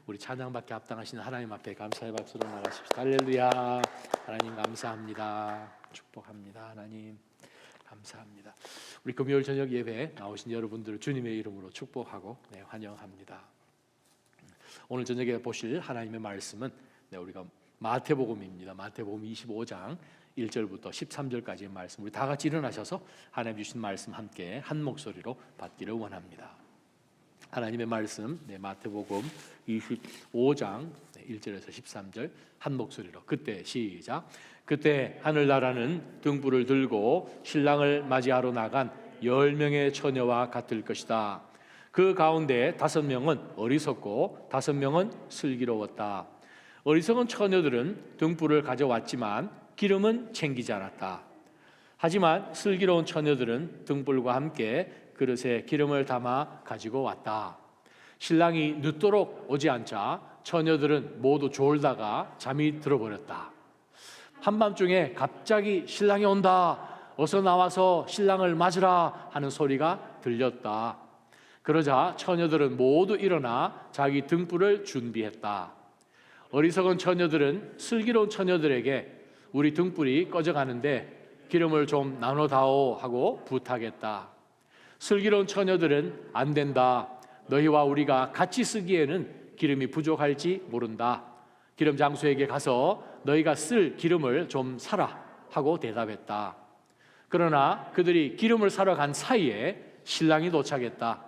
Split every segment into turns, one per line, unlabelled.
우리 찬양받게 합당하신 하나님 앞에 감사의 박수로 나가십시다. 할렐루야. 하나님 감사합니다. 축복합니다. 하나님 감사합니다. 우리 금요일 저녁 예배에 나오신 여러분들을 주님의 이름으로 축복하고 환영합니다. 오늘 저녁에 보실 하나님의 말씀은 우리가 마태복음입니다. 마태복음 25장 1절부터 13절까지의 말씀, 우리 다 같이 일어나셔서 하나님 주신 말씀 함께 한 목소리로 받기를 원합니다. 하나님의 말씀, 마태복음 25장 1절에서 13절 한 목소리로, 그때 시작. 그때 하늘나라는 등불을 들고 신랑을 맞이하러 나간 10명의 처녀와 같을 것이다. 그 가운데 5명은 어리석고 5명은 슬기로웠다. 어리석은 처녀들은 등불을 가져왔지만 기름은 챙기지 않았다. 하지만 슬기로운 처녀들은 등불과 함께 그릇에 기름을 담아 가지고 왔다. 신랑이 늦도록 오지 않자 처녀들은 모두 졸다가 잠이 들어버렸다. 한밤중에 갑자기 신랑이 온다, 어서 나와서 신랑을 맞으라 하는 소리가 들렸다. 그러자 처녀들은 모두 일어나 자기 등불을 준비했다. 어리석은 처녀들은 슬기로운 처녀들에게 우리 등불이 꺼져가는데 기름을 좀 나눠다오 하고 부탁했다. 슬기로운 처녀들은 안 된다. 너희와 우리가 같이 쓰기에는 기름이 부족할지 모른다. 기름 장수에게 가서 너희가 쓸 기름을 좀 사라 하고 대답했다. 그러나 그들이 기름을 사러 간 사이에 신랑이 도착했다.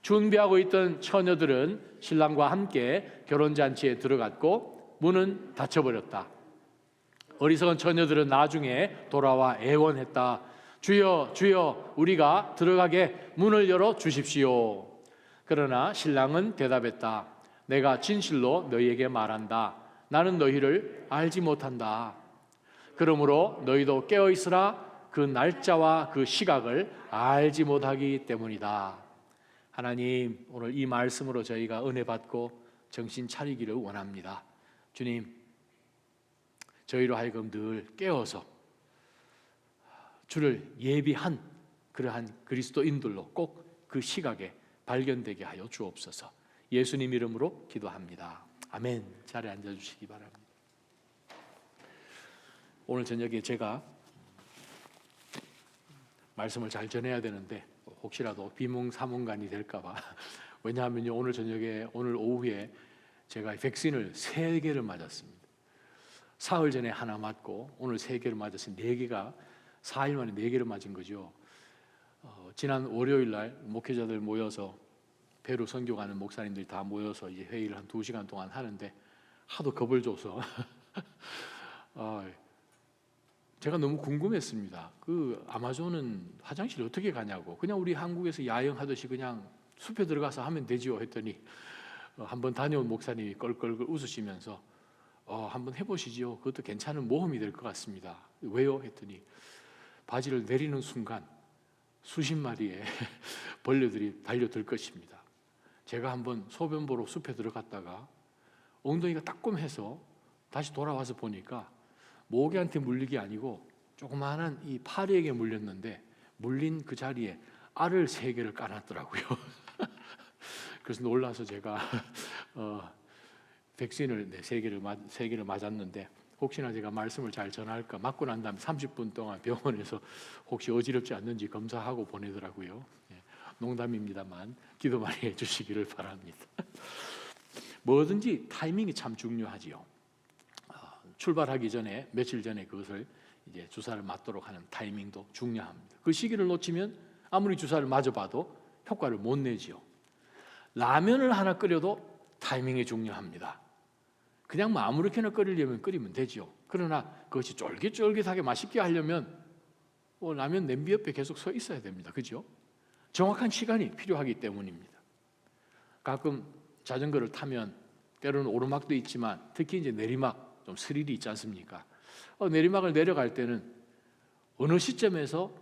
준비하고 있던 처녀들은 신랑과 함께 결혼잔치에 들어갔고 문은 닫혀버렸다. 어리석은 처녀들은 나중에 돌아와 애원했다. 주여, 주여, 우리가 들어가게 문을 열어 주십시오. 그러나 신랑은 대답했다. 내가 진실로 너희에게 말한다. 나는 너희를 알지 못한다. 그러므로 너희도 깨어 있으라. 그 날짜와 그 시각을 알지 못하기 때문이다. 하나님, 오늘 이 말씀으로 저희가 은혜 받고 정신 차리기를 원합니다. 주님, 저희로 하여금 늘 깨어서 주를 예비한 그러한 그리스도인들로 꼭 그 시각에 발견되게 하여 주옵소서. 예수님 이름으로 기도합니다. 아멘. 자리에 앉아주시기 바랍니다. 오늘 저녁에 제가 말씀을 잘 전해야 되는데 혹시라도 비몽사몽간이 될까봐 왜냐하면 오늘 저녁에, 오늘 오후에 제가 백신을 3개를 맞았습니다. 사흘 전에 하나 맞고 오늘 3개를 맞았으니 4개가 4일 만에 4개를 맞은 거죠. 지난 월요일 날 목회자들 모여서 페루 선교 가는 목사님들이 다 모여서 이제 회의를 한 2시간 동안 하는데 하도 겁을 줘서 제가 너무 궁금했습니다. 그 아마존은 화장실 어떻게 가냐고. 그냥 우리 한국에서 야영하듯이 그냥 숲에 들어가서 하면 되지요 했더니 한번 다녀온 목사님이 껄껄 웃으시면서 한번 해보시죠. 그것도 괜찮은 모험이 될 것 같습니다. 왜요? 했더니 바지를 내리는 순간 수십 마리의 벌레들이 달려들 것입니다. 제가 한번 소변 보러 숲에 들어갔다가 엉덩이가 따끔해서 다시 돌아와서 보니까 모기한테 물리기 아니고 조그마한 이 파리에게 물렸는데 물린 그 자리에 알을 3개를 까놨더라고요. 그래서 놀라서 제가 백신을 3개를 맞았는데 혹시나 제가 말씀을 잘 전할까, 맞고 난 다음에 30분 동안 병원에서 혹시 어지럽지 않는지 검사하고 보내더라고요. 농담입니다만 기도 많이 해주시기를 바랍니다. 뭐든지 타이밍이 참 중요하지요. 출발하기 전에 며칠 전에 그것을 이제 주사를 맞도록 하는 타이밍도 중요합니다. 그 시기를 놓치면 아무리 주사를 맞아봐도 효과를 못 내지요. 라면을 하나 끓여도 타이밍이 중요합니다. 그냥 뭐 아무렇게나 끓이려면 끓이면 되죠. 그러나 그것이 쫄깃쫄깃하게 맛있게 하려면 라면 냄비 옆에 계속 서 있어야 됩니다. 그죠? 정확한 시간이 필요하기 때문입니다. 가끔 자전거를 타면 때로는 오르막도 있지만 특히 이제 내리막 좀 스릴이 있지 않습니까? 내리막을 내려갈 때는 어느 시점에서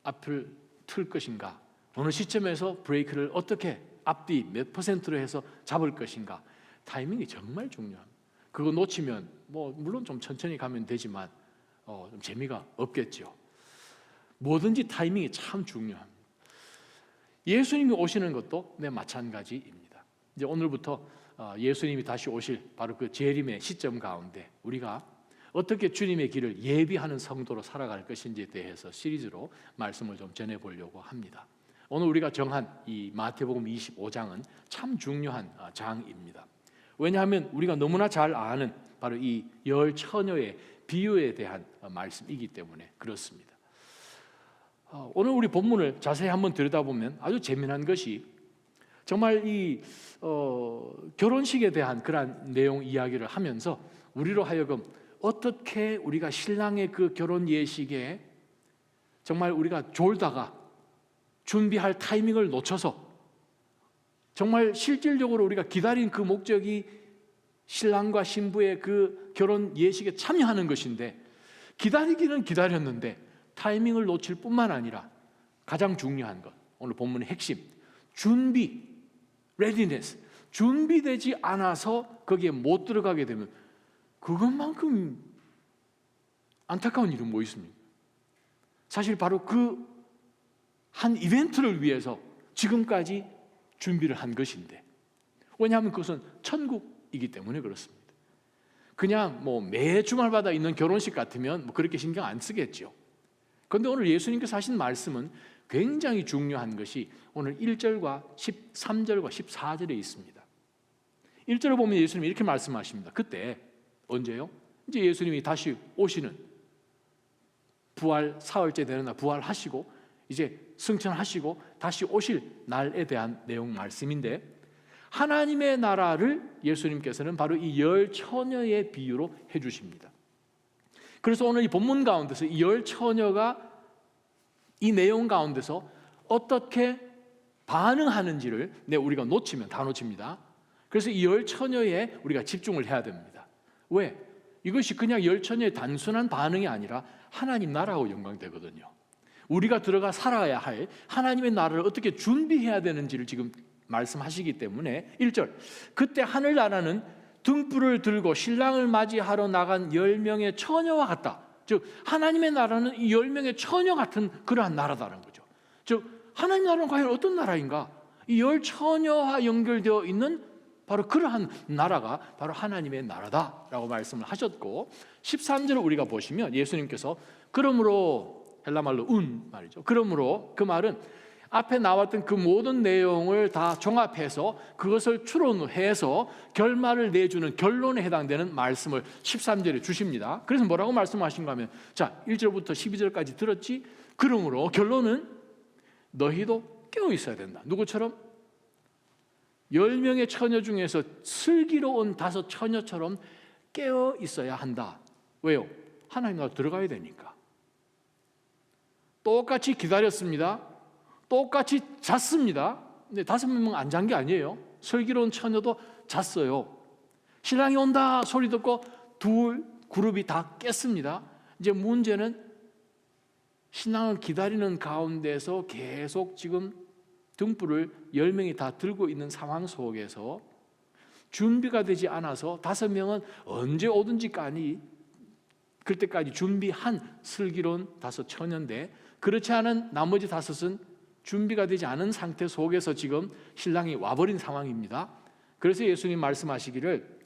앞을 틀 것인가, 어느 시점에서 브레이크를 어떻게 앞뒤 몇 %로 해서 잡을 것인가, 타이밍이 정말 중요합니다. 그거 놓치면 물론 좀 천천히 가면 되지만 좀 재미가 없겠죠. 뭐든지 타이밍이 참 중요합니다. 예수님이 오시는 것도 마찬가지입니다. 이제 오늘부터 예수님이 다시 오실 바로 그 재림의 시점 가운데 우리가 어떻게 주님의 길을 예비하는 성도로 살아갈 것인지에 대해서 시리즈로 말씀을 좀 전해보려고 합니다. 오늘 우리가 정한 이 마태복음 25장은 참 중요한 장입니다. 왜냐하면 우리가 너무나 잘 아는 바로 이 열 처녀의 비유에 대한 말씀이기 때문에 그렇습니다. 오늘 우리 본문을 자세히 한번 들여다보면 아주 재미난 것이 정말 이 결혼식에 대한 그러한 내용 이야기를 하면서 우리로 하여금 어떻게 우리가 신랑의 그 결혼 예식에 정말 우리가 졸다가 준비할 타이밍을 놓쳐서 정말 실질적으로 우리가 기다린 그 목적이 신랑과 신부의 그 결혼 예식에 참여하는 것인데 기다리기는 기다렸는데 타이밍을 놓칠 뿐만 아니라 가장 중요한 것, 오늘 본문의 핵심, 준비, readiness, 준비되지 않아서 거기에 못 들어가게 되면 그것만큼 안타까운 일은 뭐 있습니까? 사실 바로 그 한 이벤트를 위해서 지금까지 준비를 한 것인데, 왜냐하면 그것은 천국이기 때문에 그렇습니다. 그냥 뭐 매 주말마다 있는 결혼식 같으면 뭐 그렇게 신경 안 쓰겠죠. 그런데 오늘 예수님께서 하신 말씀은 굉장히 중요한 것이 오늘 1절과 13절과 14절에 있습니다. 1절을 보면 예수님이 이렇게 말씀하십니다. 그때 언제요? 이제 예수님이 다시 오시는 부활 사흘째 되는 날 부활하시고 이제 승천하시고 다시 오실 날에 대한 내용 말씀인데, 하나님의 나라를 예수님께서는 바로 이 열 처녀의 비유로 해주십니다. 그래서 오늘 이 본문 가운데서 이 열 처녀가 이 내용 가운데서 어떻게 반응하는지를 우리가 놓치면 다 놓칩니다. 그래서 이 열 처녀에 우리가 집중을 해야 됩니다. 왜? 이것이 그냥 열 처녀의 단순한 반응이 아니라 하나님 나라하고 연관되거든요. 우리가 들어가 살아야 할 하나님의 나라를 어떻게 준비해야 되는지를 지금 말씀하시기 때문에 1절, 그때 하늘나라는 등불을 들고 신랑을 맞이하러 나간 10명의 처녀와 같다. 즉 하나님의 나라는 이 10명의 처녀 같은 그러한 나라다는 거죠. 즉 하나님 나라는 과연 어떤 나라인가? 이 열 처녀와 연결되어 있는 바로 그러한 나라가 바로 하나님의 나라다라고 말씀을 하셨고, 13절을 우리가 보시면 예수님께서 그러므로, 헬라말로 말이죠. 그러므로 그 말은 앞에 나왔던 그 모든 내용을 다 종합해서 그것을 추론해서 결말을 내주는 결론에 해당되는 말씀을 13절에 주십니다. 그래서 뭐라고 말씀하신가 하면, 자 1절부터 12절까지 들었지? 그러므로 결론은 너희도 깨어 있어야 된다. 누구처럼? 10명의 처녀 중에서 슬기로운 5 처녀처럼 깨어 있어야 한다. 왜요? 하나님 나라 들어가야 되니까. 똑같이 기다렸습니다. 똑같이 잤습니다. 근데 5명 안 잔 게 아니에요. 슬기로운 처녀도 잤어요. 신랑이 온다 소리 듣고 둘 그룹이 다 깼습니다. 이제 문제는 신랑을 기다리는 가운데서 계속 지금 등불을 10명이 다 들고 있는 상황 속에서 준비가 되지 않아서 5명은 언제 오든지 까니 그때까지 준비한 슬기로운 5 처녀인데, 그렇지 않은 나머지 5은 준비가 되지 않은 상태 속에서 지금 신랑이 와버린 상황입니다. 그래서 예수님 말씀하시기를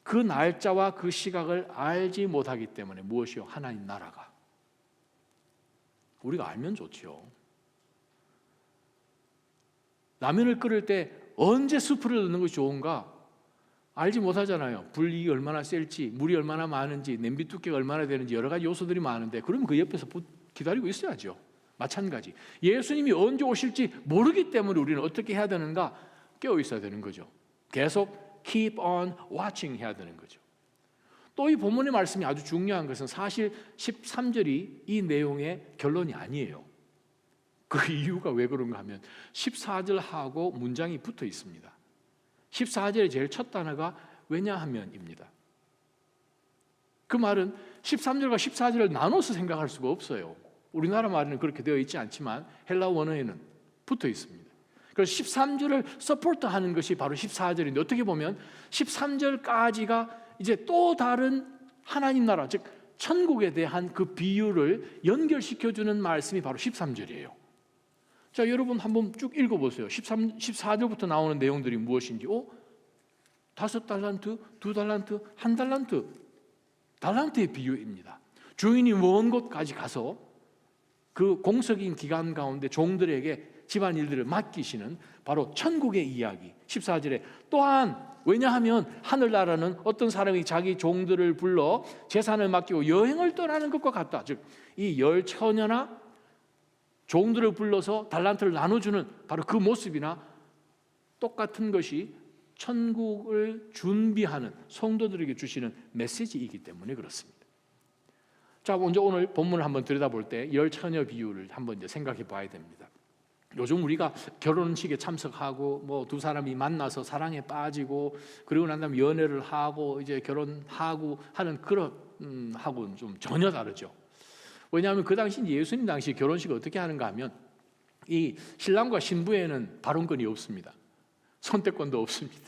그 날짜와 그 시각을 알지 못하기 때문에 무엇이요? 하나님 나라가. 우리가 알면 좋죠. 라면을 끓일 때 언제 스프를 넣는 것이 좋은가? 알지 못하잖아요. 불이 얼마나 셀지, 물이 얼마나 많은지, 냄비 두께가 얼마나 되는지 여러 가지 요소들이 많은데, 그러면 그 옆에서 기다리고 있어야죠. 마찬가지. 예수님이 언제 오실지 모르기 때문에 우리는 어떻게 해야 되는가? 깨어 있어야 되는 거죠. 계속 keep on watching 해야 되는 거죠. 또 이 본문의 말씀이 아주 중요한 것은 사실 13절이 이 내용의 결론이 아니에요. 그 이유가 왜 그런가 하면 14절하고 문장이 붙어 있습니다. 14절의 제일 첫 단어가 왜냐하면입니다. 그 말은 13절과 14절을 나눠서 생각할 수가 없어요. 우리나라 말에는 그렇게 되어 있지 않지만 헬라 원어에는 붙어 있습니다. 그래서 13절을 서포트하는 것이 바로 14절인데, 어떻게 보면 13절까지가 이제 또 다른 하나님 나라, 즉 천국에 대한 그 비유를 연결시켜주는 말씀이 바로 13절이에요. 자, 여러분 한번 쭉 읽어보세요. 14절부터 나오는 내용들이 무엇인지. 5달란트, 2달란트, 1달란트, 달란트의 비유입니다. 주인이 먼 곳까지 가서 그 공석인 기간 가운데 종들에게 집안일들을 맡기시는 바로 천국의 이야기. 14절에 또한 왜냐하면 하늘나라는 어떤 사람이 자기 종들을 불러 재산을 맡기고 여행을 떠나는 것과 같다. 즉 이 열 처녀나 종들을 불러서 달란트를 나눠주는 바로 그 모습이나 똑같은 것이 천국을 준비하는 성도들에게 주시는 메시지이기 때문에 그렇습니다. 자, 먼저 오늘 본문을 한번 들여다볼 때 열 처녀 비유를 한번 이제 생각해 봐야 됩니다. 요즘 우리가 결혼식에 참석하고 뭐 두 사람이 만나서 사랑에 빠지고 그리고 난 다음에 연애를 하고 이제 결혼하고 하는 그런 하고는 좀 전혀 다르죠. 왜냐하면 그 당시 예수님 당시 결혼식을 어떻게 하는가 하면 이 신랑과 신부에는 발언권이 없습니다. 선택권도 없습니다.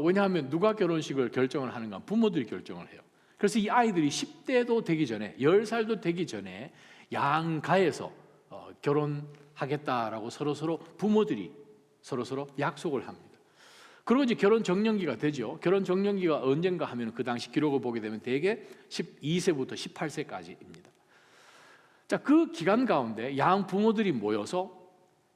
왜냐하면 누가 결혼식을 결정을 하는가? 부모들이 결정을 해요. 그래서 이 아이들이 10대도 되기 전에 10살도 되기 전에 양가에서 결혼하겠다라고 서로 부모들이 서로 약속을 합니다. 그리고 이제 결혼 정년기가 되죠. 결혼 정년기가 언젠가 하면 그 당시 기록을 보게 되면 대개 12세부터 18세까지입니다. 자, 그 기간 가운데 양 부모들이 모여서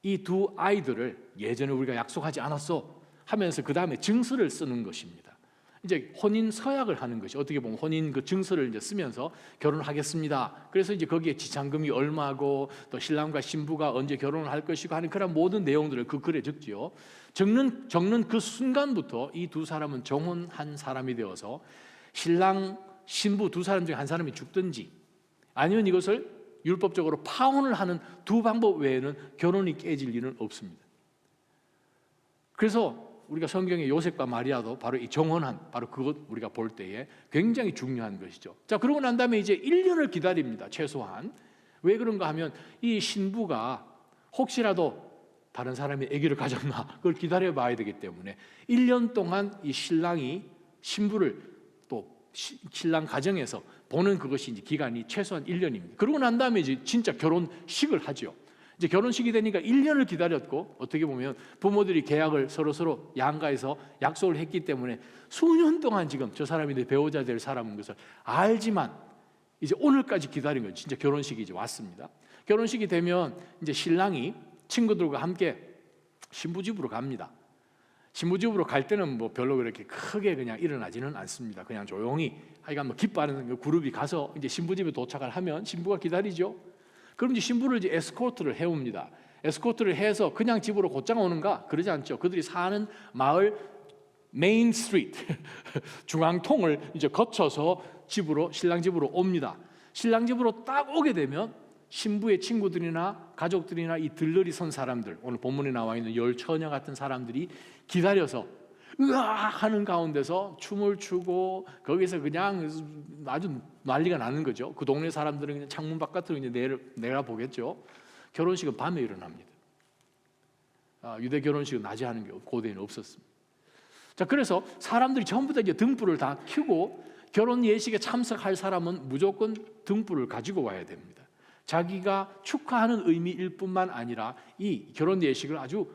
이 두 아이들을 예전에 우리가 약속하지 않았어 하면서 그 다음에 증서를 쓰는 것입니다. 이제 혼인 서약을 하는 것이 어떻게 보면 혼인 그 증서를 이제 쓰면서 결혼하겠습니다. 그래서 이제 거기에 지참금이 얼마고 또 신랑과 신부가 언제 결혼을 할 것이고 하는 그런 모든 내용들을 그 글에 적지요. 적는 그 순간부터 이 두 사람은 정혼한 사람이 되어서 신랑 신부 두 사람 중에 한 사람이 죽든지 아니면 이것을 율법적으로 파혼을 하는 두 방법 외에는 결혼이 깨질 일은 없습니다. 그래서 우리가 성경의 요셉과 마리아도 바로 이 정혼한 바로 그것 우리가 볼 때에 굉장히 중요한 것이죠. 자, 그러고 난 다음에 이제 1년을 기다립니다. 최소한. 왜 그런가 하면 이 신부가 혹시라도 다른 사람이 아기를 가졌나 그걸 기다려 봐야 되기 때문에 1년 동안 이 신랑이 신부를 또 신랑 가정에서 보는 그것이 이제 기간이 최소한 1년입니다. 그러고 난 다음에 이제 진짜 결혼식을 하죠. 이제 결혼식이 되니까 1년을 기다렸고 어떻게 보면 부모들이 계약을 서로 양가에서 약속을 했기 때문에 수년 동안 지금 저 사람이 내 배우자 될 사람인 것을 알지만 이제 오늘까지 기다린 거예요. 진짜 결혼식이 이제 왔습니다. 결혼식이 되면 이제 신랑이 친구들과 함께 신부 집으로 갑니다. 신부 집으로 갈 때는 뭐 별로 그렇게 크게 그냥 일어나지는 않습니다. 그냥 조용히 하여간 뭐 기뻐하는 그룹이 가서 이제 신부 집에 도착을 하면 신부가 기다리죠. 그럼 이제 신부를 이제 에스코트를 해옵니다. 에스코트를 해서 그냥 집으로 곧장 오는가? 그러지 않죠. 그들이 사는 마을 메인 스트리트 중앙통을 이제 거쳐서 신랑 집으로 옵니다. 신랑 집으로 딱 오게 되면 신부의 친구들이나 가족들이나 이 들러리 선 사람들, 오늘 본문에 나와 있는 열 처녀 같은 사람들이 기다려서 으아 하는 가운데서 춤을 추고 거기서 그냥 아주 난리가 나는 거죠. 그 동네 사람들은 그냥 창문 바깥으로 이제 내려보겠죠. 결혼식은 밤에 일어납니다. 유대 결혼식은 낮에 하는 게 고대에는 없었습니다. 자, 그래서 사람들이 전부 다 이제 등불을 다 켜고 결혼 예식에 참석할 사람은 무조건 등불을 가지고 와야 됩니다. 자기가 축하하는 의미일 뿐만 아니라 이 결혼 예식을 아주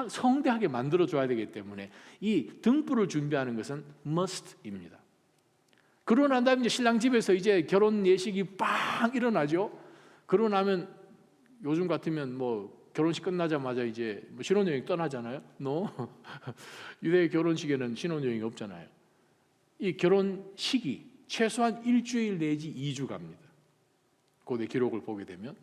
성대하게 만들어줘야 되기 때문에 이 등불을 준비하는 것은 must입니다. 그러고 난 다음에 이제 신랑 집에서 이제 결혼 예식이 빵 일어나죠. 그러고 나면 요즘 같으면 뭐 결혼식 끝나자마자 이제 뭐 신혼여행 떠나잖아요. No. 유대 결혼식에는 신혼여행이 없잖아요. 이 결혼식이 최소한 일주일 내지 2주 갑니다. 고대 기록을 보게 되면,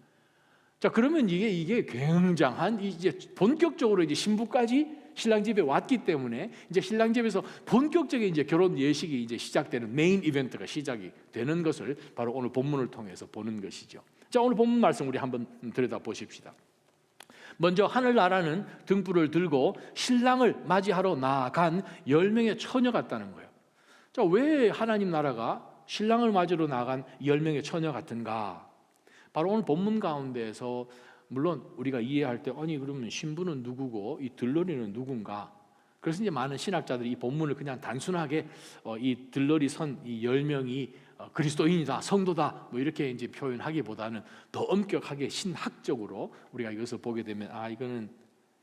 자, 그러면 이게 굉장한 이제 본격적으로 이제 신부까지 신랑 집에 왔기 때문에 이제 신랑 집에서 본격적인 이제 결혼 예식이 이제 시작되는 메인 이벤트가 시작이 되는 것을 바로 오늘 본문을 통해서 보는 것이죠. 자, 오늘 본문 말씀 우리 한번 들여다 보십시다. 먼저 하늘나라는 등불을 들고 신랑을 맞이하러 나아간 10명의 처녀 같다는 거예요. 자, 왜 하나님 나라가 신랑을 맞으러 나간 10명의 처녀 같은가? 바로 오늘 본문 가운데에서 물론 우리가 이해할 때 아니 그러면 신부는 누구고 이 들러리는 누군가? 그래서 이제 많은 신학자들이 이 본문을 그냥 단순하게 이 들러리 선 이 10명이 그리스도인이다, 성도다 뭐 이렇게 이제 표현하기보다는 더 엄격하게 신학적으로 우리가 이것을 보게 되면 이거는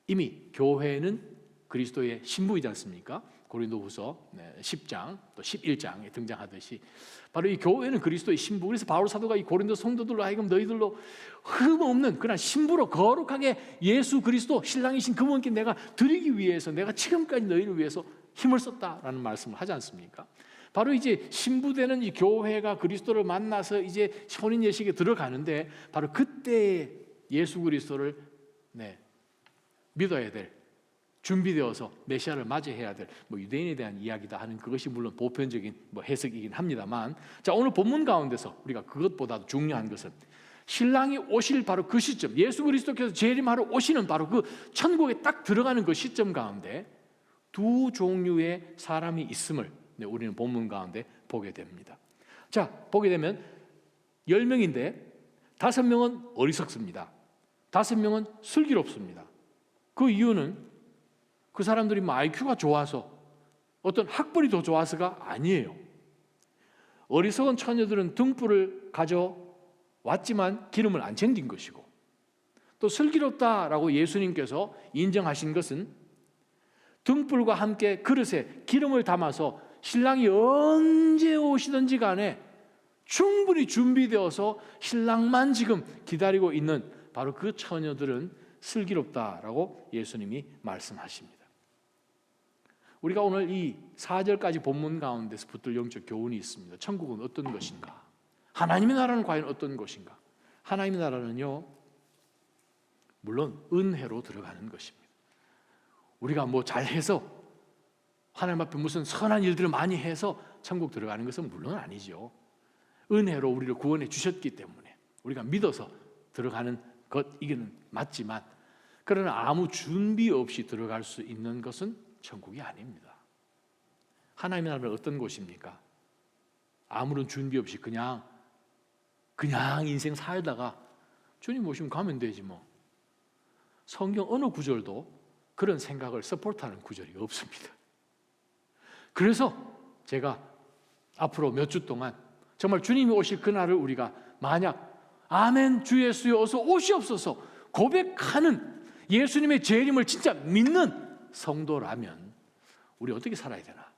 이미 교회는 그리스도의 신부이지 않습니까? 고린도후서 10장 또 11장에 등장하듯이 바로 이 교회는 그리스도의 신부. 그래서 바울 사도가 이 고린도 성도들로 하여금 너희들로 흠없는 그런 신부로 거룩하게 예수 그리스도 신랑이신 그분께 내가 드리기 위해서 내가 지금까지 너희를 위해서 힘을 썼다라는 말씀을 하지 않습니까? 바로 이제 신부되는 이 교회가 그리스도를 만나서 이제 혼인 예식에 들어가는데 바로 그때 예수 그리스도를 믿어야 될, 준비되어서 메시아를 맞이해야 될 유대인에 대한 이야기다 하는 그것이 물론 보편적인 해석이긴 합니다만, 자, 오늘 본문 가운데서 우리가 그것보다도 중요한 것은 신랑이 오실 바로 그 시점, 예수 그리스도께서 재림하러 오시는 바로 그 천국에 딱 들어가는 그 시점 가운데 두 종류의 사람이 있음을 우리는 본문 가운데 보게 됩니다. 자, 보게 되면 10명인데 5명은 어리석습니다. 5명은 슬기롭습니다. 그 이유는 그 사람들이 IQ가 좋아서 어떤 학벌이 더 좋아서가 아니에요. 어리석은 처녀들은 등불을 가져왔지만 기름을 안 챙긴 것이고, 또 슬기롭다라고 예수님께서 인정하신 것은 등불과 함께 그릇에 기름을 담아서 신랑이 언제 오시든지 간에 충분히 준비되어서 신랑만 지금 기다리고 있는 바로 그 처녀들은 슬기롭다라고 예수님이 말씀하십니다. 우리가 오늘 이 4절까지 본문 가운데서 붙들 영적 교훈이 있습니다. 천국은 어떤 것인가? 하나님의 나라는 과연 어떤 것인가? 하나님의 나라는요, 물론 은혜로 들어가는 것입니다. 우리가 잘해서 하나님 앞에 무슨 선한 일들을 많이 해서 천국 들어가는 것은 물론 아니죠. 은혜로 우리를 구원해 주셨기 때문에 우리가 믿어서 들어가는 것, 이게는 맞지만, 그러나 아무 준비 없이 들어갈 수 있는 것은 천국이 아닙니다. 하나님의 나라는 어떤 곳입니까? 아무런 준비 없이 그냥 인생 살다가 주님 오시면 가면 되지 뭐. 성경 어느 구절도 그런 생각을 서포트하는 구절이 없습니다. 그래서 제가 앞으로 몇 주 동안 정말 주님이 오실 그날을 우리가 만약 아멘 주 예수여 어서 오시옵소서 고백하는 예수님의 재림을 진짜 믿는 성도라면 우리 어떻게 살아야 되나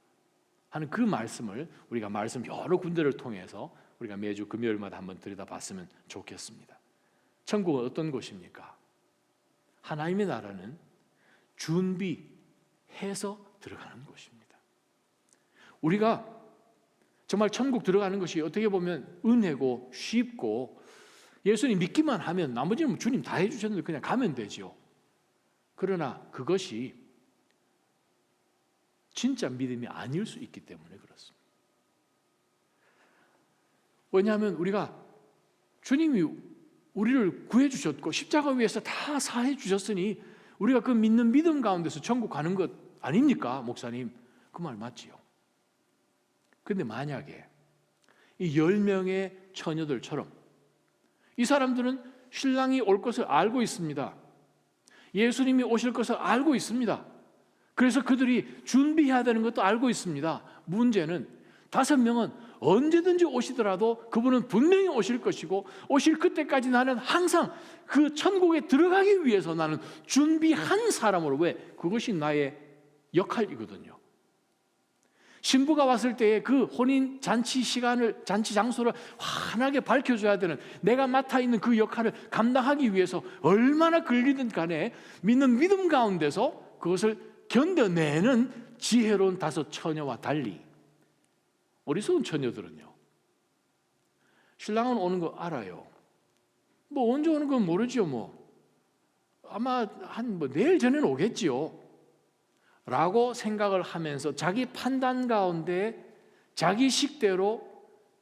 하는 그 말씀을 우리가 말씀 여러 군데를 통해서 우리가 매주 금요일마다 한번 들여다봤으면 좋겠습니다. 천국은 어떤 곳입니까? 하나님의 나라는 준비해서 들어가는 곳입니다. 우리가 정말 천국 들어가는 것이 어떻게 보면 은혜고 쉽고 예수님 믿기만 하면 나머지는 주님 다 해주셨는데 그냥 가면 되죠. 그러나 그것이 진짜 믿음이 아닐 수 있기 때문에 그렇습니다. 왜냐하면 우리가 주님이 우리를 구해주셨고 십자가 위에서 다 사해 주셨으니 우리가 그 믿는 믿음 가운데서 천국 가는 것 아닙니까? 목사님, 그 말 맞지요. 그런데 만약에 이 10명의 처녀들처럼 이 사람들은 신랑이 올 것을 알고 있습니다. 예수님이 오실 것을 알고 있습니다. 그래서 그들이 준비해야 되는 것도 알고 있습니다. 문제는 5명은 언제든지 오시더라도 그분은 분명히 오실 것이고 오실 그때까지 나는 항상 그 천국에 들어가기 위해서 나는 준비한 사람으로, 왜? 그것이 나의 역할이거든요. 신부가 왔을 때의 그 혼인 잔치 시간을, 잔치 장소를 환하게 밝혀줘야 되는 내가 맡아 있는 그 역할을 감당하기 위해서 얼마나 걸리든 간에 믿는 믿음 가운데서 그것을 견뎌내는 지혜로운 5 처녀와 달리 어리석은 처녀들은요, 신랑은 오는 거 알아요. 언제 오는 건 모르지요. 아마 내일 전에는 오겠지요 라고 생각을 하면서 자기 판단 가운데 자기 식대로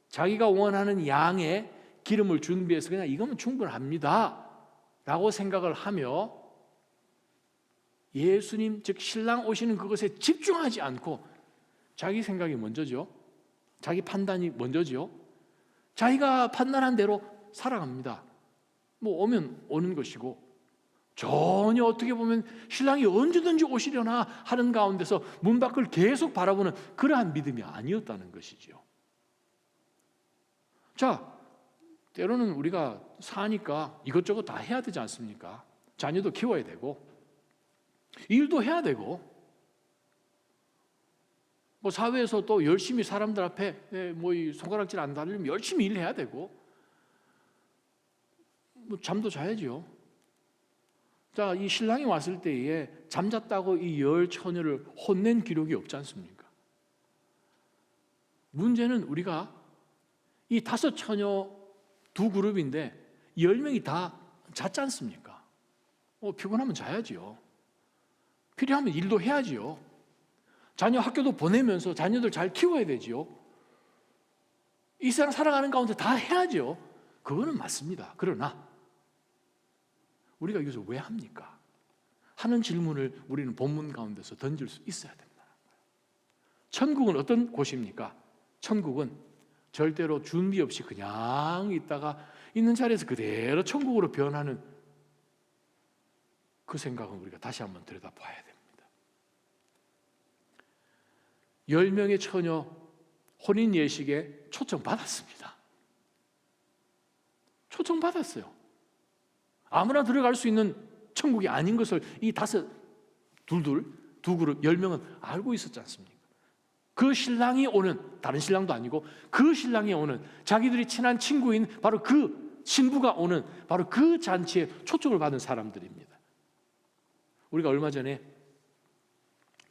자기가 원하는 양의 기름을 준비해서 그냥 이거면 충분합니다 라고 생각을 하며 예수님 즉 신랑 오시는 그것에 집중하지 않고 자기 생각이 먼저죠. 자기 판단이 먼저죠. 자기가 판단한 대로 살아갑니다. 오면 오는 것이고 전혀 어떻게 보면 신랑이 언제든지 오시려나 하는 가운데서 문 밖을 계속 바라보는 그러한 믿음이 아니었다는 것이죠. 자, 때로는 우리가 사니까 이것저것 다 해야 되지 않습니까? 자녀도 키워야 되고 일도 해야 되고 뭐 사회에서 또 열심히 사람들 앞에 뭐 이 손가락질 안 달리면 열심히 일해야 되고, 뭐 잠도 자야죠. 자, 이 신랑이 왔을 때에 잠잤다고 이 열 처녀를 혼낸 기록이 없지 않습니까? 문제는 우리가 이 5 처녀 2 그룹인데 10명이 다 잤지 않습니까? 피곤하면 자야지요. 필요하면 일도 해야지요. 자녀 학교도 보내면서 자녀들 잘 키워야 되지요. 이 세상 살아가는 가운데 다 해야죠. 그거는 맞습니다. 그러나 우리가 이것을 왜 합니까? 하는 질문을 우리는 본문 가운데서 던질 수 있어야 된다. 천국은 어떤 곳입니까? 천국은 절대로 준비 없이 그냥 있다가 있는 자리에서 그대로 천국으로 변하는 그 생각은 우리가 다시 한번 들여다봐야 됩니다. 10명의 처녀 혼인 예식에 초청받았습니다. 초청받았어요. 아무나 들어갈 수 있는 천국이 아닌 것을 이 2 그룹 10명은 알고 있었지 않습니까? 그 신랑이 오는, 다른 신랑도 아니고 그 신랑이 오는, 자기들이 친한 친구인 바로 그 신부가 오는 바로 그 잔치에 초청을 받은 사람들입니다. 우리가 얼마 전에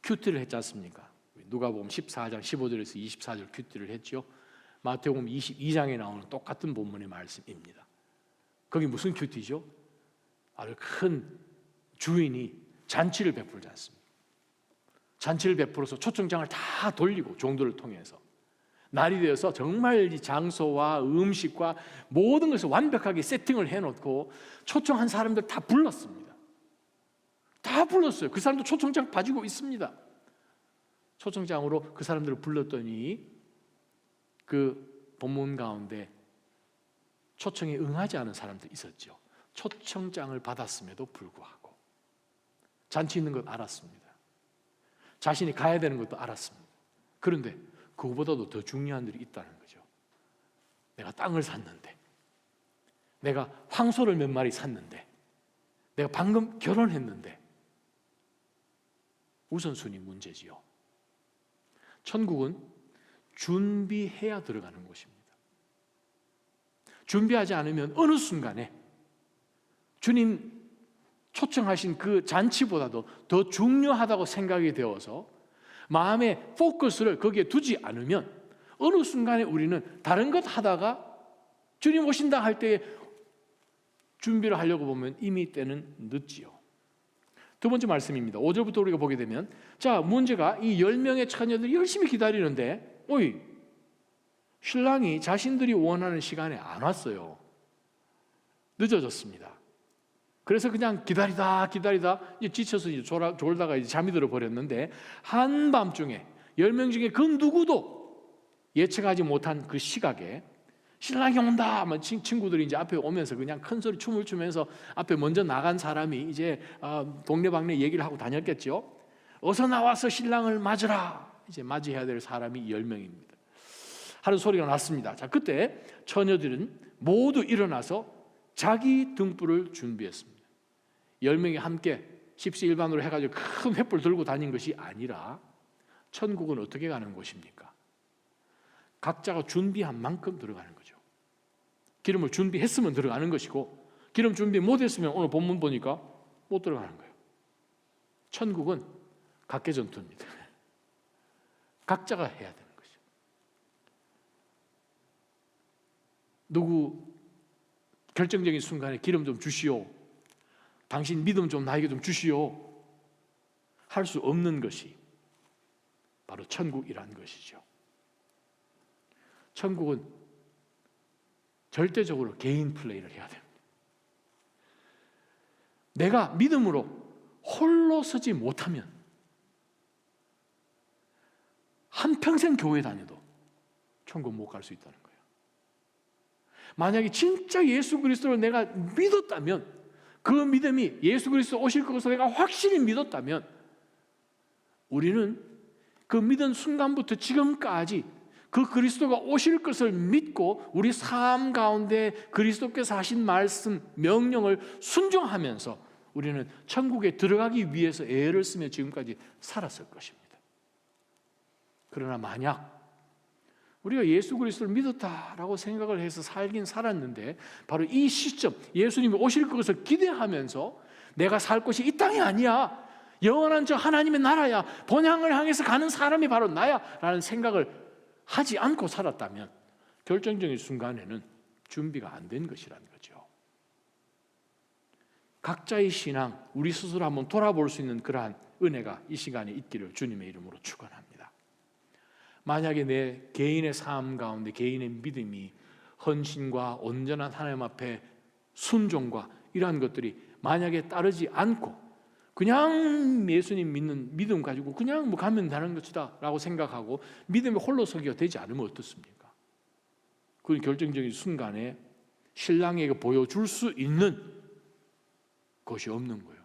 큐티를 했지 않습니까? 누가복음 14장 15절에서 24절 큐티를 했죠. 마태복음 22장에 나오는 똑같은 본문의 말씀입니다. 거기 무슨 큐티죠? 아주 큰 주인이 잔치를 베풀지 않습니까? 잔치를 베풀어서 초청장을 다 돌리고 종들을 통해서 날이 되어서 정말 이 장소와 음식과 모든 것을 완벽하게 세팅을 해놓고 초청한 사람들 다 불렀습니다. 다 불렀어요. 그 사람도 초청장 가지고 있습니다. 초청장으로 그 사람들을 불렀더니 그 본문 가운데 초청에 응하지 않은 사람들이 있었죠. 초청장을 받았음에도 불구하고 잔치 있는 것 알았습니다. 자신이 가야 되는 것도 알았습니다. 그런데 그거보다도 더 중요한 일이 있다는 거죠. 내가 땅을 샀는데, 내가 황소를 몇 마리 샀는데, 내가 방금 결혼했는데 우선순위 문제지요. 천국은 준비해야 들어가는 곳입니다. 준비하지 않으면 어느 순간에 주님 초청하신 그 잔치보다도 더 중요하다고 생각이 되어서 마음의 포커스를 거기에 두지 않으면 어느 순간에 우리는 다른 것 하다가 주님 오신다 할 때에 준비를 하려고 보면 이미 때는 늦지요. 2번째 말씀입니다. 5절부터 우리가 보게 되면, 자, 문제가 이 10명의 처녀들이 열심히 기다리는데 신랑이 자신들이 원하는 시간에 안 왔어요. 늦어졌습니다. 그래서 그냥 기다리다 지쳐서 이제 졸다가 이제 잠이 들어 버렸는데, 한밤중에 10명 중에 그 누구도 예측하지 못한 그 시각에 신랑이 온다 하면 친구들이 이제 앞에 오면서 그냥 큰 소리 춤을 추면서 앞에 먼저 나간 사람이 이제 동네방네 얘기를 하고 다녔겠죠. 어서 나와서 신랑을 맞으라. 이제 맞이해야 될 사람이 10명입니다. 하는 소리가 났습니다. 자, 그때 처녀들은 모두 일어나서 자기 등불을 준비했습니다. 10명이 함께 십시일반으로 해가지고 큰 횃불 들고 다닌 것이 아니라, 천국은 어떻게 가는 곳입니까? 각자가 준비한 만큼 들어가는 거죠. 기름을 준비했으면 들어가는 것이고, 기름 준비 못했으면 오늘 본문 보니까 못 들어가는 거예요. 천국은 각계전투입니다. 각자가 해야 되는 거죠. 누구 결정적인 순간에 기름 좀 주시오, 당신 믿음 좀 나에게 좀 주시오 할 수 없는 것이 바로 천국이라는 것이죠. 천국은 절대적으로 개인 플레이를 해야 됩니다. 내가 믿음으로 홀로 서지 못하면 한평생 교회 다녀도 천국 못 갈 수 있다는 거예요. 만약에 진짜 예수 그리스도를 내가 믿었다면, 그 믿음이 예수 그리스도 오실 것을 내가 확실히 믿었다면, 우리는 그 믿은 순간부터 지금까지 그 그리스도가 오실 것을 믿고 우리 삶 가운데 그리스도께서 하신 말씀, 명령을 순종하면서 우리는 천국에 들어가기 위해서 애를 쓰며 지금까지 살았을 것입니다. 그러나 만약 우리가 예수 그리스도를 믿었다라고 생각을 해서 살긴 살았는데 바로 이 시점, 예수님이 오실 것을 기대하면서 내가 살 곳이 이 땅이 아니야, 영원한 저 하나님의 나라야, 본향을 향해서 가는 사람이 바로 나야 라는 생각을 하지 않고 살았다면 결정적인 순간에는 준비가 안 된 것이라는 거죠. 각자의 신앙, 우리 스스로 한번 돌아볼 수 있는 그러한 은혜가 이 시간에 있기를 주님의 이름으로 축원합니다. 만약에 내 개인의 삶 가운데 개인의 믿음이 헌신과 온전한 하나님 앞에 순종과 이러한 것들이 만약에 따르지 않고 그냥 예수님 믿는 믿음 가지고 그냥 뭐 가면 되는 것이다 라고 생각하고 믿음이 홀로 서기가 되지 않으면 어떻습니까? 그 결정적인 순간에 신랑에게 보여줄 수 있는 것이 없는 거예요.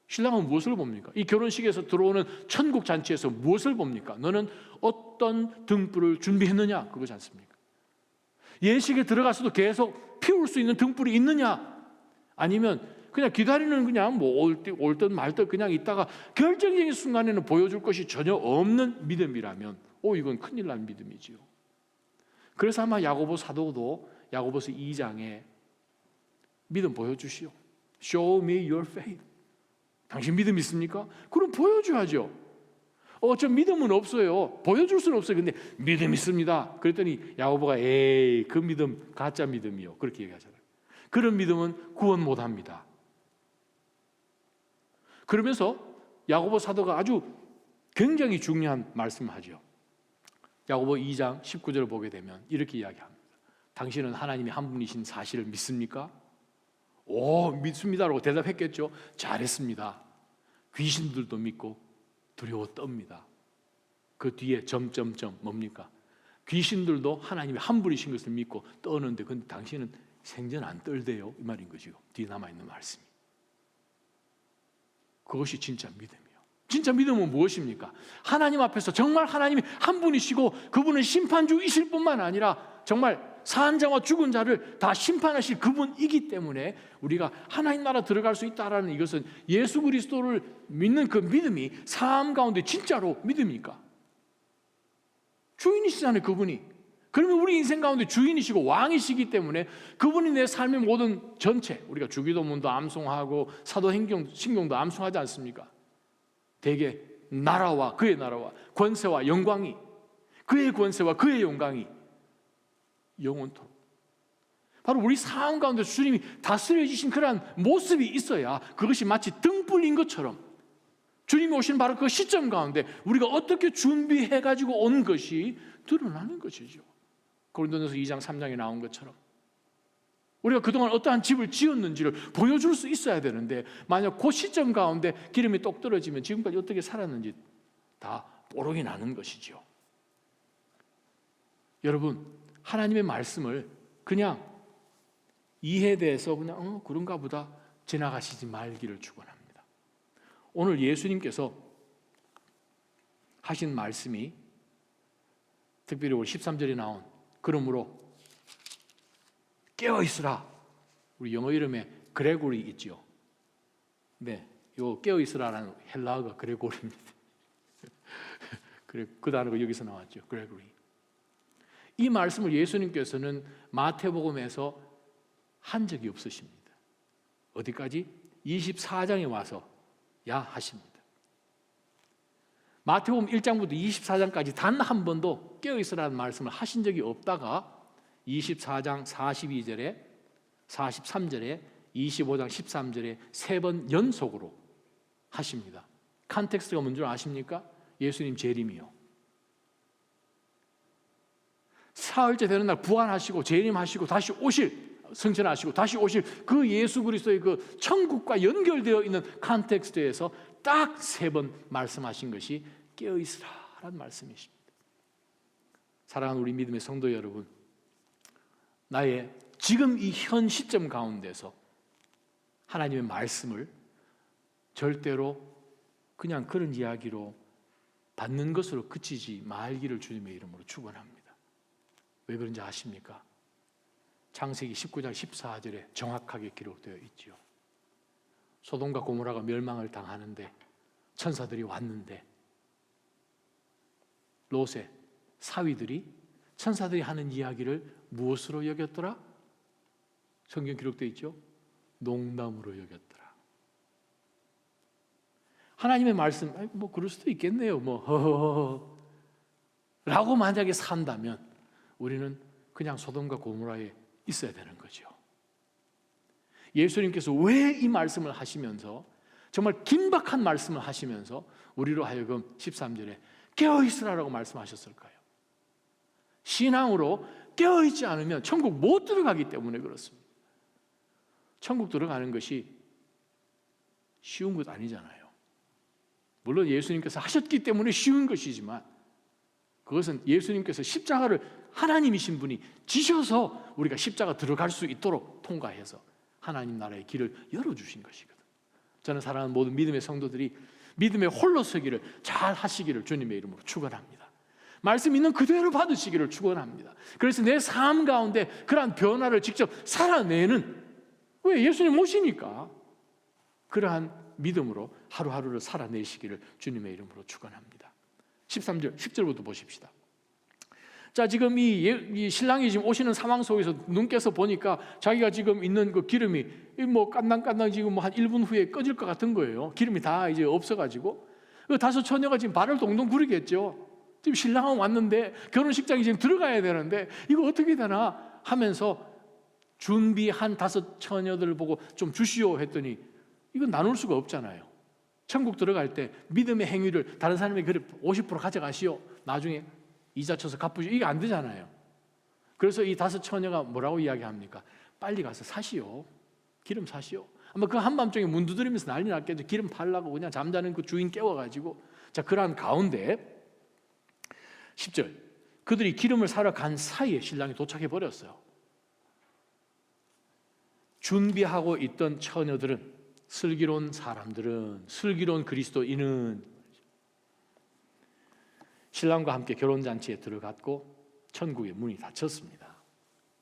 신랑은 무엇을 봅니까? 이 결혼식에서 들어오는 천국 잔치에서 무엇을 봅니까? 너는 어떤 등불을 준비했느냐? 그거지 않습니까? 예식에 들어가서도 계속 피울 수 있는 등불이 있느냐? 아니면 그냥 기다리는 그냥 뭐 올 듯 말 듯 그냥 있다가 결정적인 순간에는 보여줄 것이 전혀 없는 믿음이라면 이건 큰일 난 믿음이지요. 그래서 아마 야고보 사도도 야고보서 2장에 믿음 보여주시오. Show me your faith. 당신 믿음 있습니까? 그럼 보여줘야죠. 저 믿음은 없어요. 보여줄 수는 없어요. 근데 믿음 있습니다. 그랬더니 야고보가 에이 그 믿음 가짜 믿음이요. 그렇게 얘기하잖아요. 그런 믿음은 구원 못합니다. 그러면서 야고보 사도가 아주 굉장히 중요한 말씀을 하죠. 야고보 2장 19절을 보게 되면 이렇게 이야기합니다. 당신은 하나님이 한 분이신 사실을 믿습니까? 믿습니다라고 대답했겠죠. 잘했습니다. 귀신들도 믿고 두려워 떱니다. 그 뒤에 점점점 뭡니까? 귀신들도 하나님이 한 분이신 것을 믿고 떠는데 근데 당신은 생전 안 떨대요 이 말인 거죠. 뒤에 남아있는 말씀이. 그것이 진짜 믿음이에요. 진짜 믿음은 무엇입니까? 하나님 앞에서 정말 하나님이 한 분이시고 그분은 심판주이실 뿐만 아니라 정말 산 자와 죽은 자를 다 심판하실 그분이기 때문에 우리가 하나님 나라 들어갈 수 있다라는 이것은 예수 그리스도를 믿는 그 믿음이 삶 가운데 진짜로 믿음입니까? 주인이시잖아요 그분이. 그러면 우리 인생 가운데 주인이시고 왕이시기 때문에 그분이 내 삶의 모든 전체, 우리가 주기도문도 암송하고 사도신경도 암송하지 않습니까? 대개 나라와 그의 나라와 권세와 영광이, 그의 권세와 그의 영광이 영원토록 바로 우리 삶 가운데 주님이 다스려지신 그러한 모습이 있어야 그것이 마치 등불인 것처럼 주님이 오신 바로 그 시점 가운데 우리가 어떻게 준비해가지고 온 것이 드러나는 것이죠. 고린도전서 2장 3장에 나온 것처럼 우리가 그동안 어떠한 집을 지었는지를 보여줄 수 있어야 되는데 만약 그 시점 가운데 기름이 똑 떨어지면 지금까지 어떻게 살았는지 다 뽀록이 나는 것이죠. 여러분 하나님의 말씀을 그냥 이해돼서 그냥 그런가 보다 지나가시지 말기를 축원합니다. 오늘 예수님께서 하신 말씀이 특별히 우리 13절에 나온 그러므로 깨어있으라. 우리 영어 이름에 그레고리 있죠. 네, 요 깨어있으라라는 헬라어가 그레고리입니다. 그 단어가 여기서 나왔죠. 그레고리. 이 말씀을 예수님께서는 마태복음에서 한 적이 없으십니다. 어디까지? 24장에 와서 하십니다. 마태복음 1장부터 24장까지 단 한 번도 깨어있으라는 말씀을 하신 적이 없다가 24장 42절에 43절에 25장 13절에 세 번 연속으로 하십니다. 컨텍스트가 뭔지 아십니까? 예수님 재림이요. 사흘째 되는 날 부활하시고 재림하시고 다시 오실, 승천하시고 다시 오실 그 예수 그리스도의 그 천국과 연결되어 있는 컨텍스트에서 딱 세 번 말씀하신 것이 깨어있으라라는 말씀이십니다. 사랑하는 우리 믿음의 성도 여러분, 나의 지금 이 현 시점 가운데서 하나님의 말씀을 절대로 그냥 그런 이야기로 받는 것으로 그치지 말기를 주님의 이름으로 축원합니다. 왜 그런지 아십니까? 창세기 19장 14절에 정확하게 기록되어 있지요. 소돔과 고모라가 멸망을 당하는데 천사들이 왔는데 롯의 사위들이 천사들이 하는 이야기를 무엇으로 여겼더라? 성경 기록되어 있죠? 농담으로 여겼더라. 하나님의 말씀, 뭐 그럴 수도 있겠네요. 뭐 허허허 라고 만약에 산다면 우리는 그냥 소돔과 고모라에 있어야 되는 거죠. 예수님께서 왜 이 말씀을 하시면서, 정말 긴박한 말씀을 하시면서 우리로 하여금 13절에 깨어있으라라고 말씀하셨을까요? 신앙으로 깨어있지 않으면 천국 못 들어가기 때문에 그렇습니다. 천국 들어가는 것이 쉬운 것 아니잖아요. 물론 예수님께서 하셨기 때문에 쉬운 것이지만 그것은 예수님께서 십자가를 하나님이신 분이 지셔서 우리가 십자가 들어갈 수 있도록 통과해서 하나님 나라의 길을 열어주신 것이거든. 저는 사랑하는 모든 믿음의 성도들이 믿음의 홀로 서기를 잘 하시기를 주님의 이름으로 축원합니다. 말씀 있는 그대로 받으시기를 축원합니다. 그래서 내 삶 가운데 그러한 변화를 직접 살아내는, 왜? 예수님 오시니까 그러한 믿음으로 하루하루를 살아내시기를 주님의 이름으로 축원합니다. 13절, 10절부터 보십시다. 자, 지금 이 신랑이 지금 오시는 상황 속에서 눈께서 보니까 자기가 지금 있는 그 기름이 뭐 깐당깐당 지금 뭐 한 1분 후에 꺼질 것 같은 거예요. 기름이 다 이제 없어가지고 그 다섯 처녀가 지금 발을 동동 구르겠죠. 지금 신랑은 왔는데 결혼식장에 지금 들어가야 되는데 이거 어떻게 되나 하면서 준비한 다섯 처녀들을 보고 좀 주시오 했더니 이건 나눌 수가 없잖아요. 천국 들어갈 때 믿음의 행위를 다른 사람의 그릇 50% 가져가시오, 나중에 이자 쳐서 갚으시오, 이게 안 되잖아요. 그래서 이 다섯 처녀가 뭐라고 이야기합니까? 빨리 가서 사시오, 기름 사시오. 아마 그 한밤중에 문 두드리면서 난리 났겠죠. 기름 팔라고 그냥 잠자는 그 주인 깨워가지고. 자, 그러한 가운데 10절, 그들이 기름을 사러 간 사이에 신랑이 도착해 버렸어요. 준비하고 있던 처녀들은, 슬기로운 사람들은, 슬기로운 그리스도인은 신랑과 함께 결혼잔치에 들어갔고 천국의 문이 닫혔습니다.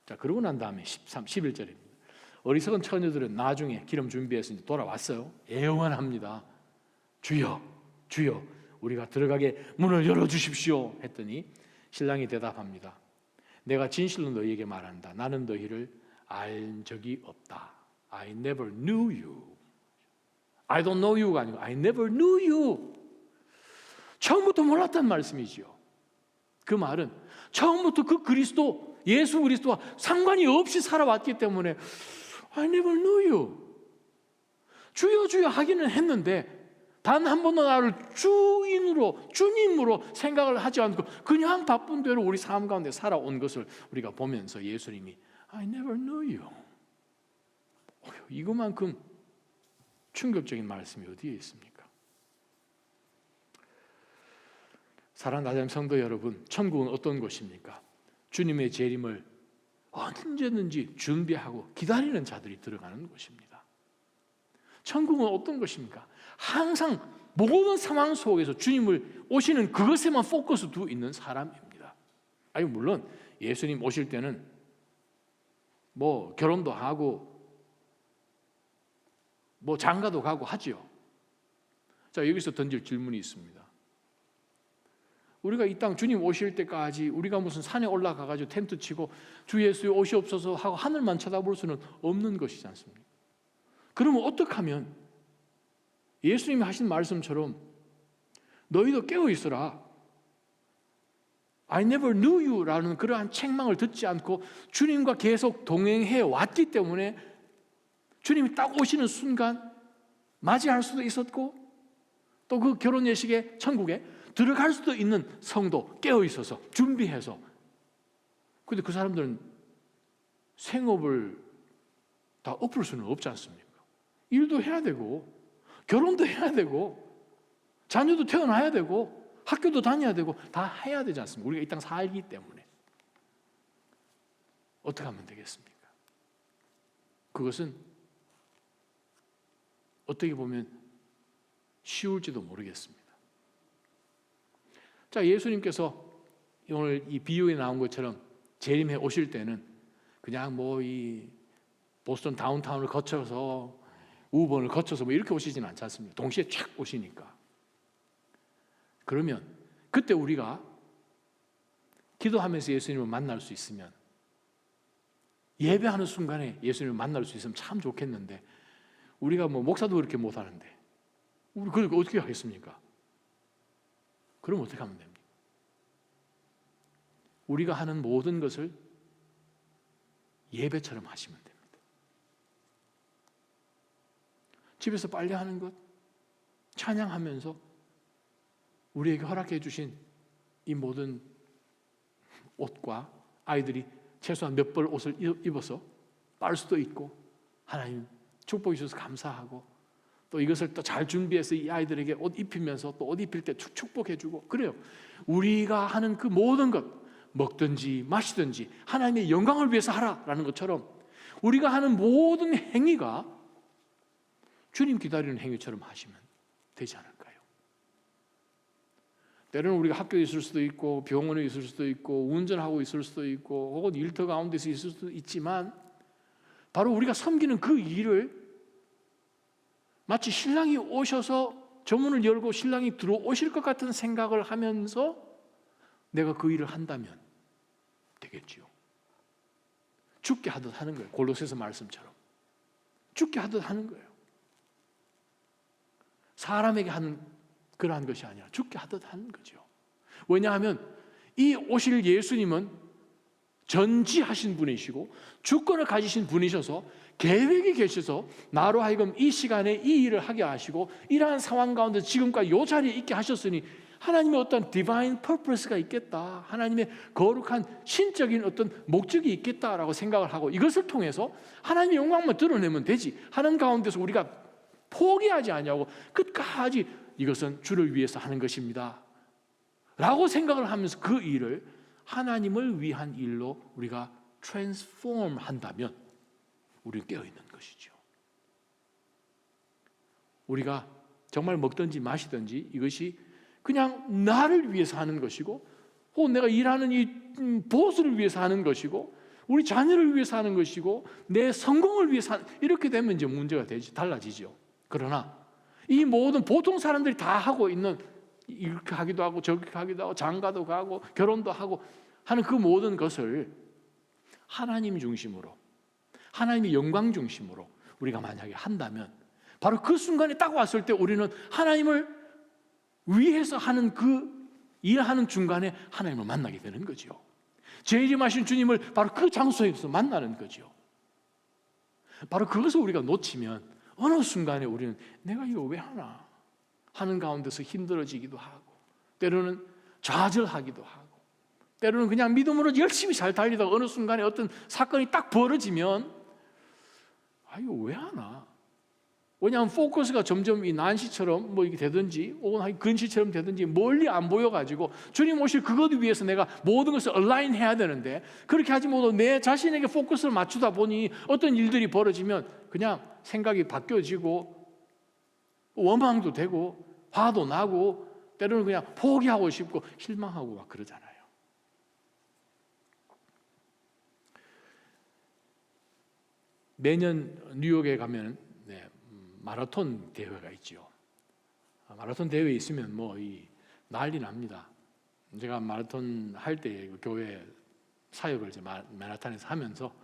자, 그러고 난 다음에 11절입니다. 어리석은 처녀들은 나중에 기름 준비해서 이제 돌아왔어요. 애원합니다. 주여, 주여, 우리가 들어가게 문을 열어주십시오 했더니 신랑이 대답합니다. 내가 진실로 너희에게 말한다. 나는 너희를 알 적이 없다. I never knew you. I don't know you가 아니고 I never knew you. 처음부터 몰랐단 말씀이지요. 그 말은 처음부터 그 그리스도, 예수 그리스도와 상관이 없이 살아왔기 때문에 I never knew you. 주여 주여 하기는 했는데 단 한 번도 나를 주인으로, 주님으로 생각을 하지 않고 그냥 바쁜 대로 우리 삶 가운데 살아온 것을 우리가 보면서 예수님이 I never knew you. 이거만큼 충격적인 말씀이 어디에 있습니까? 사랑하는 하나님 성도 여러분, 천국은 어떤 곳입니까? 주님의 재림을 언제든지 준비하고 기다리는 자들이 들어가는 곳입니다. 천국은 어떤 것입니까? 항상 모든 상황 속에서 주님을 오시는 그것에만 포커스 두고 있는 사람입니다. 아니, 물론 예수님 오실 때는 뭐 결혼도 하고 뭐 장가도 가고 하지요. 자, 여기서 던질 질문이 있습니다. 우리가 이 땅 주님 오실 때까지 우리가 무슨 산에 올라가가지고 텐트 치고 주 예수여 오시옵소서 하고 하늘만 쳐다볼 수는 없는 것이지 않습니까? 그러면 어떻게 하면 예수님이 하신 말씀처럼 너희도 깨어 있어라, I never knew you 라는 그러한 책망을 듣지 않고 주님과 계속 동행해 왔기 때문에 주님이 딱 오시는 순간 맞이할 수도 있었고 또 그 결혼 예식에 천국에 들어갈 수도 있는 성도 깨어 있어서 준비해서. 그런데 그 사람들은 생업을 다 엎을 수는 없지 않습니까? 일도 해야 되고 결혼도 해야 되고 자녀도 태어나야 되고 학교도 다녀야 되고 다 해야 되지 않습니까? 우리가 이 땅 살기 때문에. 어떻게 하면 되겠습니까? 그것은 어떻게 보면 쉬울지도 모르겠습니다. 자, 예수님께서 오늘 이 비유에 나온 것처럼 재림해 오실 때는 그냥 뭐 이 보스턴 다운타운을 거쳐서 우번을 거쳐서 뭐 이렇게 오시지는 않지 않습니까? 동시에 촥 오시니까. 그러면 그때 우리가 기도하면서 예수님을 만날 수 있으면, 예배하는 순간에 예수님을 만날 수 있으면 참 좋겠는데, 우리가 뭐 목사도 그렇게 못하는데 우리 그걸 어떻게 하겠습니까? 그럼 어떻게 하면 됩니까? 우리가 하는 모든 것을 예배처럼 하시면 됩니다. 집에서 빨래하는 것 찬양하면서 우리에게 허락해 주신 이 모든 옷과 아이들이 최소한 몇 벌 옷을 입어서 빨 수도 있고, 하나님 축복해 주셔서 감사하고, 또 이것을 또 잘 준비해서 이 아이들에게 옷 입히면서 또 옷 입힐 때 축복해 주고, 그래요. 우리가 하는 그 모든 것, 먹든지 마시든지 하나님의 영광을 위해서 하라라는 것처럼 우리가 하는 모든 행위가 주님 기다리는 행위처럼 하시면 되지 않을까요? 때로는 우리가 학교에 있을 수도 있고, 병원에 있을 수도 있고, 운전하고 있을 수도 있고, 혹은 일터 가운데서 있을 수도 있지만, 바로 우리가 섬기는 그 일을 마치 신랑이 오셔서 저문을 열고 신랑이 들어오실 것 같은 생각을 하면서 내가 그 일을 한다면 되겠지요. 죽게 하듯 하는 거예요. 골로새서 말씀처럼 죽게 하듯 하는 거예요. 사람에게 하는 그러한 것이 아니라 죽게 하듯 하는 거죠. 왜냐하면 이 오실 예수님은 전지하신 분이시고 주권을 가지신 분이셔서 계획이 계셔서 나로 하여금 이 시간에 이 일을 하게 하시고, 이러한 상황 가운데 지금까지 이 자리에 있게 하셨으니 하나님의 어떤 디바인 퍼포스가 있겠다, 하나님의 거룩한 신적인 어떤 목적이 있겠다라고 생각을 하고, 이것을 통해서 하나님의 영광만 드러내면 되지 하는 가운데서 우리가 포기하지 아니하고 끝까지 이것은 주를 위해서 하는 것입니다 라고 생각을 하면서 그 일을 하나님을 위한 일로 우리가 트랜스폼 한다면 우리는 깨어있는 것이죠. 우리가 정말 먹든지 마시든지 이것이 그냥 나를 위해서 하는 것이고, 혹은 내가 일하는 이 보스를 위해서 하는 것이고, 우리 자녀를 위해서 하는 것이고, 내 성공을 위해서 하는, 이렇게 되면 이제 문제가 달라지죠. 그러나 이 모든 보통 사람들이 다 하고 있는, 이렇게 하기도 하고 저렇게 하기도 하고 장가도 가고 결혼도 하고 하는 그 모든 것을 하나님 중심으로, 하나님의 영광 중심으로 우리가 만약에 한다면, 바로 그 순간에 딱 왔을 때 우리는 하나님을 위해서 하는 그 일하는 중간에 하나님을 만나게 되는 거죠. 재림하신 주님을 바로 그 장소에서 만나는 거죠. 바로 그것을 우리가 놓치면 어느 순간에 우리는 내가 이거 왜 하나 하는 가운데서 힘들어지기도 하고, 때로는 좌절하기도 하고, 때로는 그냥 믿음으로 열심히 잘 달리다가 어느 순간에 어떤 사건이 딱 벌어지면 이거 왜 하나? 왜냐하면 포커스가 점점 이 난시처럼 뭐 이게 되든지, 혹은 근시처럼 되든지 멀리 안 보여가지고 주님 오실 그것 위해서 내가 모든 것을 얼라인 해야 되는데, 그렇게 하지 못하고 내 자신에게 포커스를 맞추다 보니 어떤 일들이 벌어지면 그냥 생각이 바뀌어지고 원망도 되고 화도 나고, 때로는 그냥 포기하고 싶고 실망하고 막 그러잖아요. 매년 뉴욕에 가면 마라톤 대회가 있죠. 마라톤 대회에 있으면 뭐 난리 납니다. 제가 마라톤 할 때 교회 사역을 이제 맨하탄에서 하면서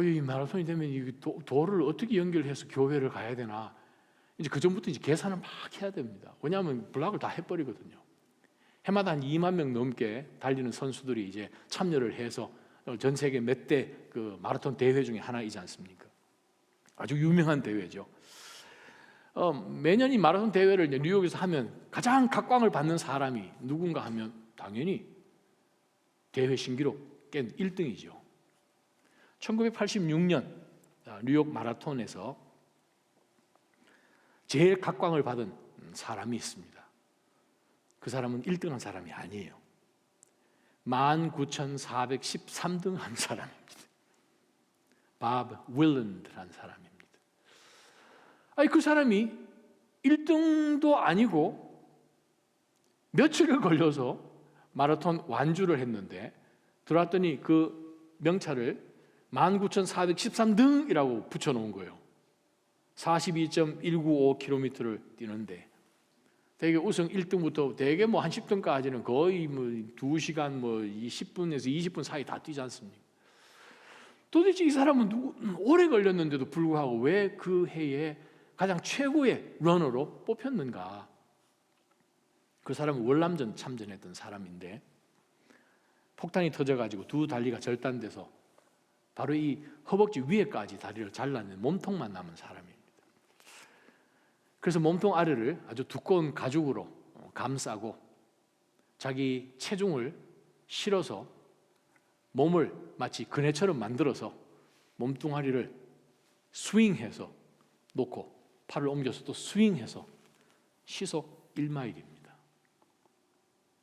이 마라톤이 되면 이 도를 어떻게 연결해서 교회를 가야 되나, 이제 그 전부터 이제 계산을 막 해야 됩니다. 왜냐하면 블락을 다 해버리거든요. 해마다 한 2만 명 넘게 달리는 선수들이 이제 참여를 해서 전 세계 몇 대 그 마라톤 대회 중에 하나이지 않습니까? 아주 유명한 대회죠. 매년 이 마라톤 대회를 이제 뉴욕에서 하면 가장 각광을 받는 사람이 누군가 하면 당연히 대회 신기록 깬 1등이죠. 1986년 뉴욕 마라톤에서 제일 각광을 받은 사람이 있습니다. 그 사람은 1등한 사람이 아니에요. 19,413등 한 사람입니다. 밥 윌런드라는 사람입니다. 그 사람이 1등도 아니고 며칠을 걸려서 마라톤 완주를 했는데, 들어왔더니 그 명찰을 19,413등이라고 붙여놓은 거예요. 42.195km를 뛰는데 되게 우승 1등부터 되게 뭐 한 10등까지는 거의 뭐 2시간 뭐 10분에서 20분 사이 다 뛰지 않습니까? 도대체 이 사람은 오래 걸렸는데도 불구하고 왜 그 해에 가장 최고의 러너로 뽑혔는가? 그 사람은 월남전 참전했던 사람인데 폭탄이 터져가지고 두 다리가 절단돼서 바로 이 허벅지 위에까지 다리를 잘라낸 몸통만 남은 사람입니다. 그래서 몸통 아래를 아주 두꺼운 가죽으로 감싸고 자기 체중을 실어서 몸을 마치 그네처럼 만들어서 몸뚱아리를 스윙해서 놓고 팔을 옮겨서 또 스윙해서 시속 1마일입니다.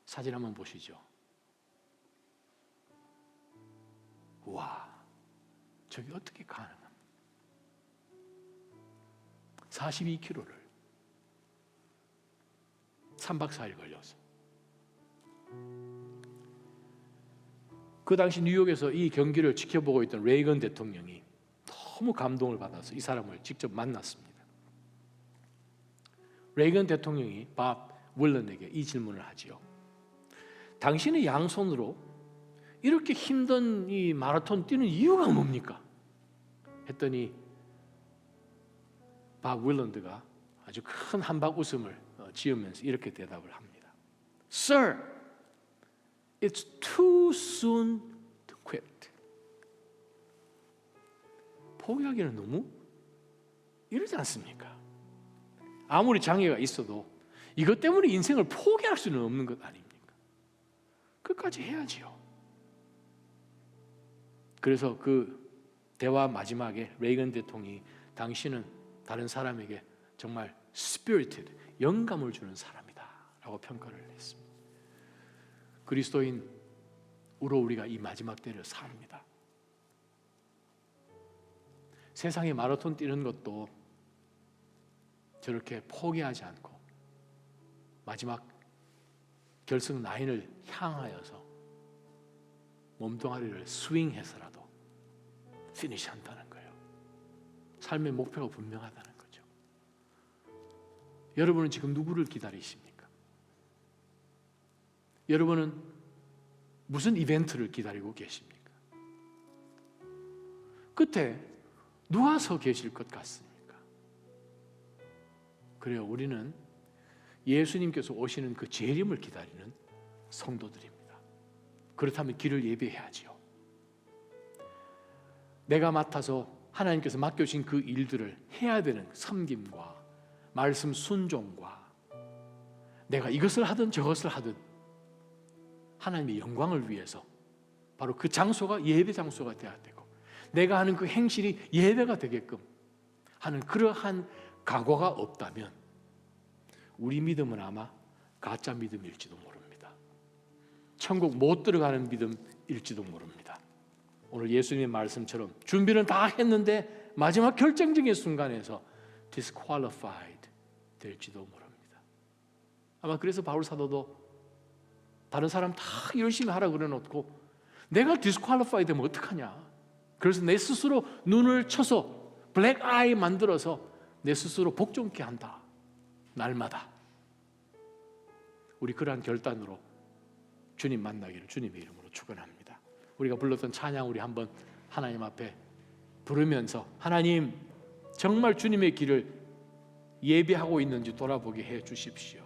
사진 한번 보시죠. 와, 저게 어떻게 가능합니까? 42km를 3박 4일 걸려서. 그 당시 뉴욕에서 이 경기를 지켜보고 있던 레이건 대통령이 너무 감동을 받아서 이 사람을 직접 만났습니다. 레이건 대통령이 밥 윌런에게 이 질문을 하지요. 당신의 양손으로 이렇게 힘든 이 마라톤 뛰는 이유가 뭡니까? 했더니 밥 윌런드가 아주 큰 한박 웃음을 지으면서 이렇게 대답을 합니다. Sir, it's too soon to quit. 포기하기는 너무 이러지 않습니까? 아무리 장애가 있어도 이것 때문에 인생을 포기할 수는 없는 것 아닙니까? 끝까지 해야지요. 그래서 그 대화 마지막에 레이건 대통령이 당신은 다른 사람에게 정말 spirited, 영감을 주는 사람이다 라고 평가를 했습니다. 그리스도인으로 우리가 이 마지막 때를 삽니다. 세상에 마라톤 뛰는 것도 저렇게 포기하지 않고 마지막 결승 라인을 향하여서 몸뚱아리를 스윙해서라도 피니시한다는 거예요. 삶의 목표가 분명하다는 거죠. 여러분은 지금 누구를 기다리십니까? 여러분은 무슨 이벤트를 기다리고 계십니까? 끝에 누가 서 계실 것 같습니까? 그래요, 우리는 예수님께서 오시는 그 재림을 기다리는 성도들입니다. 그렇다면 길을 예비해야지요. 내가 맡아서 하나님께서 맡겨주신 그 일들을 해야 되는 섬김과 말씀 순종과 내가 이것을 하든 저것을 하든 하나님의 영광을 위해서 바로 그 장소가 예배 장소가 되어야 되고 내가 하는 그 행실이 예배가 되게끔 하는 그러한 각오가 없다면 우리 믿음은 아마 가짜 믿음일지도 모릅니다. 천국 못 들어가는 믿음일지도 모릅니다. 오늘 예수님의 말씀처럼 준비는 다 했는데 마지막 결정적인 순간에서 disqualified 될지도 모릅니다. 아마 그래서 바울 사도도 다른 사람 다 열심히 하라 그래놓고 내가 disqualified 되면 어떡하냐. 그래서 내 스스로 눈을 쳐서 블랙 아이 만들어서 내 스스로 복종케 한다. 날마다. 우리 그러한 결단으로 주님 만나기를 주님의 이름으로 축원합니다. 우리가 불렀던 찬양 우리 한번 하나님 앞에 부르면서 하나님 정말 주님의 길을 예비하고 있는지 돌아보게 해 주십시오.